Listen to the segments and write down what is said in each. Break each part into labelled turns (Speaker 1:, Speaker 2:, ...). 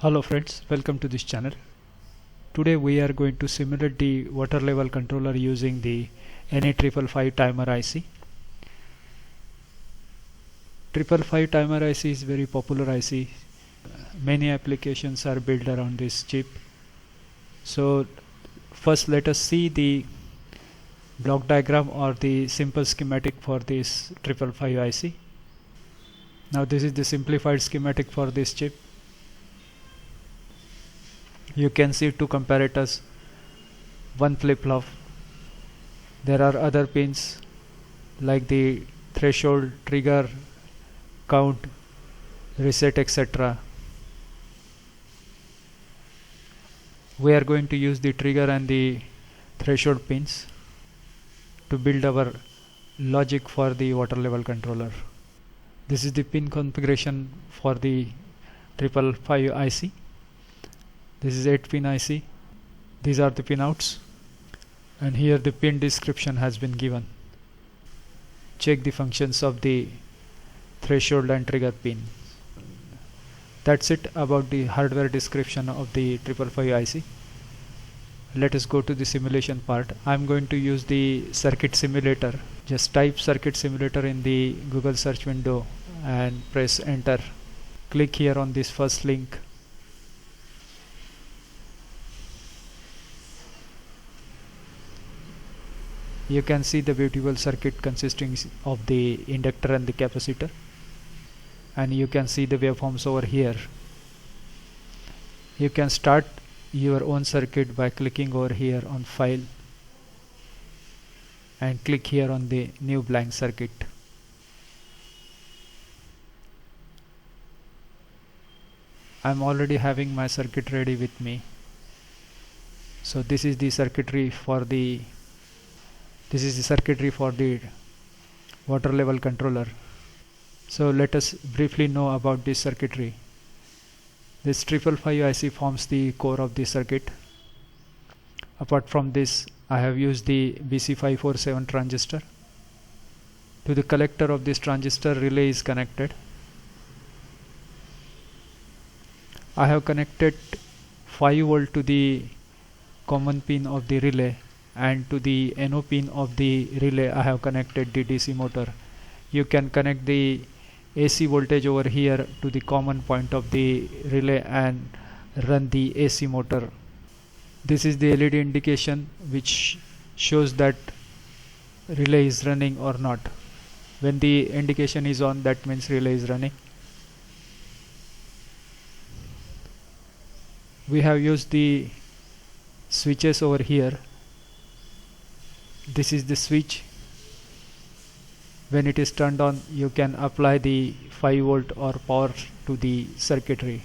Speaker 1: Hello friends, welcome to this channel. Today we are going to simulate the water level controller using the NE555 timer IC. 555 timer IC is very popular IC. Many applications are built around this chip. So first let us see the block diagram or the simple schematic for this 555 IC. Now this is the simplified schematic for this chip. You can see two comparators, one flip-flop. There are other pins like the threshold, trigger, count, reset, etc. We are going to use the trigger and the threshold pins to build our logic for the water level controller. This is the pin configuration for the 555 IC. This is 8-pin IC. These are the pinouts, and here the pin description has been given. Check the functions of the threshold and trigger pin. That's it about the hardware description of the 555 IC. Let us go to the simulation part. I'm going to use the circuit simulator. Just type circuit simulator in the Google search window and press enter. Click here on this first link. You can see the beautiful circuit consisting of the inductor and the capacitor, and you can see the waveforms over here. You can start your own circuit by clicking over here on file and click here on the new blank circuit. I'm already having my circuit ready with me. So this is the circuitry for the water level controller. So let us briefly know about this circuitry. This 555 IC forms the core of the circuit. Apart from this, I have used the BC547 transistor. To the collector of this transistor, relay is connected. I have connected 5 volt to the common pin of the relay, and to the NO pin of the relay I have connected the DC motor. You can connect the AC voltage over here to the common point of the relay and run the AC motor. This is the LED indication which shows that relay is running or not. When the indication is on, that means relay is running. We have used the switches over here. This is the switch. When it is turned on, you can apply the 5 volt or power to the circuitry,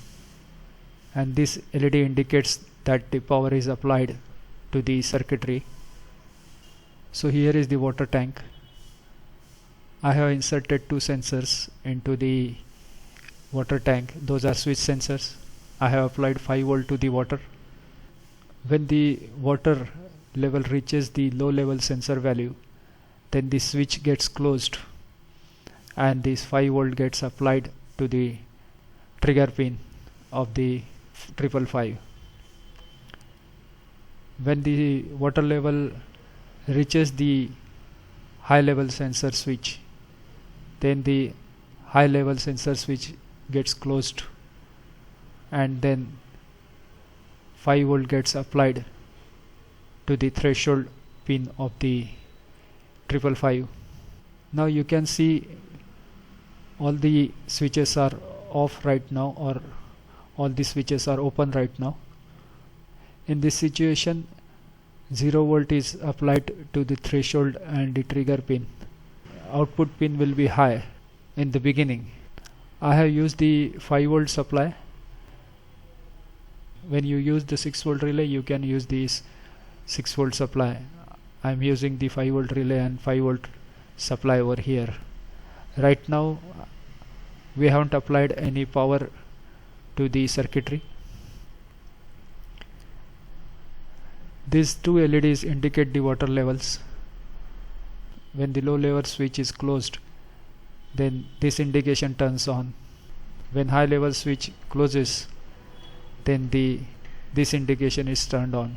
Speaker 1: and this LED indicates that the power is applied to the circuitry. So here is the water tank. I have inserted two sensors into the water tank. Those are switch sensors. I have applied 5 volt to the water. When the water level reaches the low level sensor value, then the switch gets closed and this 5 volt gets applied to the trigger pin of the 555. When the water level reaches the high level sensor switch, then the high level sensor switch gets closed and then 5 volt gets applied to the threshold pin of the 555. Now you can see all the switches are off right now, or all the switches are open right now. In this situation, 0 volt is applied to the threshold and the trigger pin. Output pin will be high in the beginning. I have used the 5 volt supply. When you use the 6 volt relay, you can use this 6 volt supply. I am using the 5 volt relay and 5 volt supply over here. Right now we haven't applied any power to the circuitry. These two LEDs indicate the water levels. When the low level switch is closed, then this indication turns on. When high level switch closes, then this indication is turned on.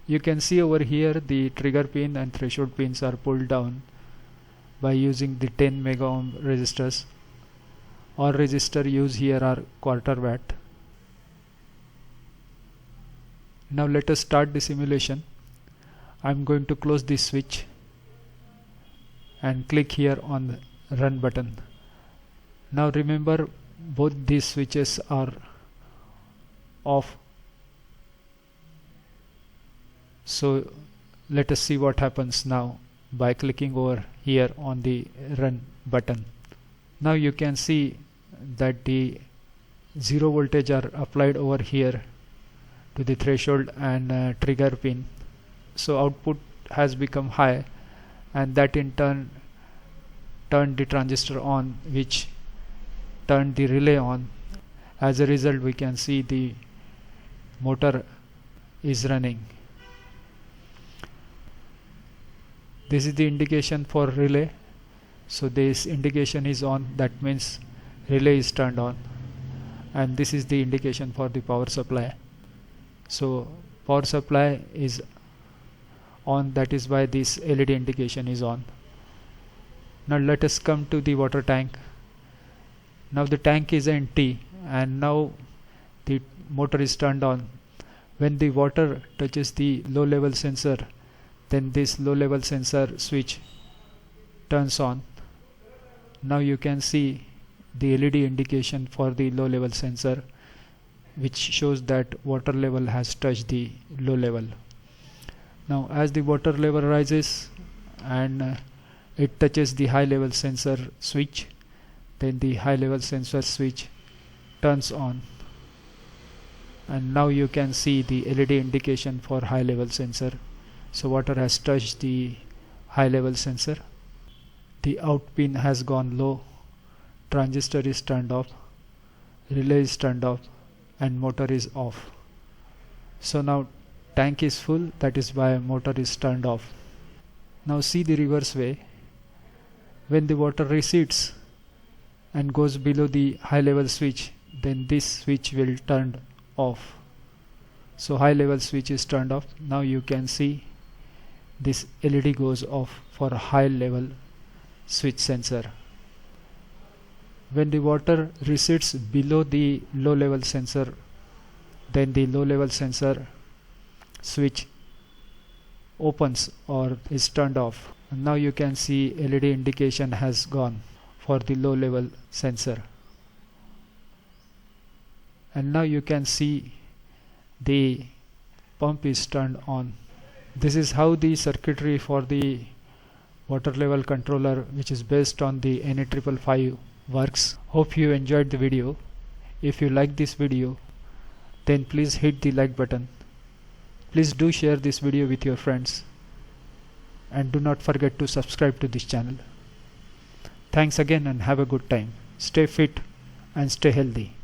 Speaker 1: You can see over here the trigger pin and threshold pins are pulled down by using the 10 mega ohm resistors. All resistor used here are quarter watt. Now let us start the simulation. I'm going to close this switch and click here on the run button. Now remember, both these switches are off. So let us see what happens now by clicking over here on the run button. Now you can see that the 0 voltage are applied over here to the threshold and trigger pin. So output has become high, and that in turn turned the transistor on, which turned the relay on. As a result, we can see the motor is running. This is the indication for relay. So this indication is on, that means relay is turned on, and this is the indication for the power supply. So power supply is on, that is why this LED indication is on. Now let us come to the water tank. Now the tank is empty and now the motor is turned on. When the water touches the low level sensor, then this low level sensor switch turns on. Now you can see the LED indication for the low level sensor, which shows that water level has touched the low level. Now as the water level rises and it touches the high level sensor switch, then the high level sensor switch turns on, and now you can see the LED indication for high level sensor. So water has touched the high level sensor, the out pin has gone low, transistor is turned off, relay is turned off, and motor is off. So now tank is full, that is why motor is turned off. Now see the reverse way. When the water recedes and goes below the high level switch, then this switch will turn off. So high level switch is turned off. Now you can see this LED goes off for high level switch sensor. When the water recedes below the low level sensor, then the low level sensor switch opens or is turned off. And now you can see LED indication has gone for the low level sensor, and now you can see the pump is turned on. This is how the circuitry for the water level controller, which is based on the NE555, works. Hope you enjoyed the video. If you like this video, then please hit the like button. Please do share this video with your friends, and do not forget to subscribe to this channel. Thanks again and have a good time. Stay fit and stay healthy.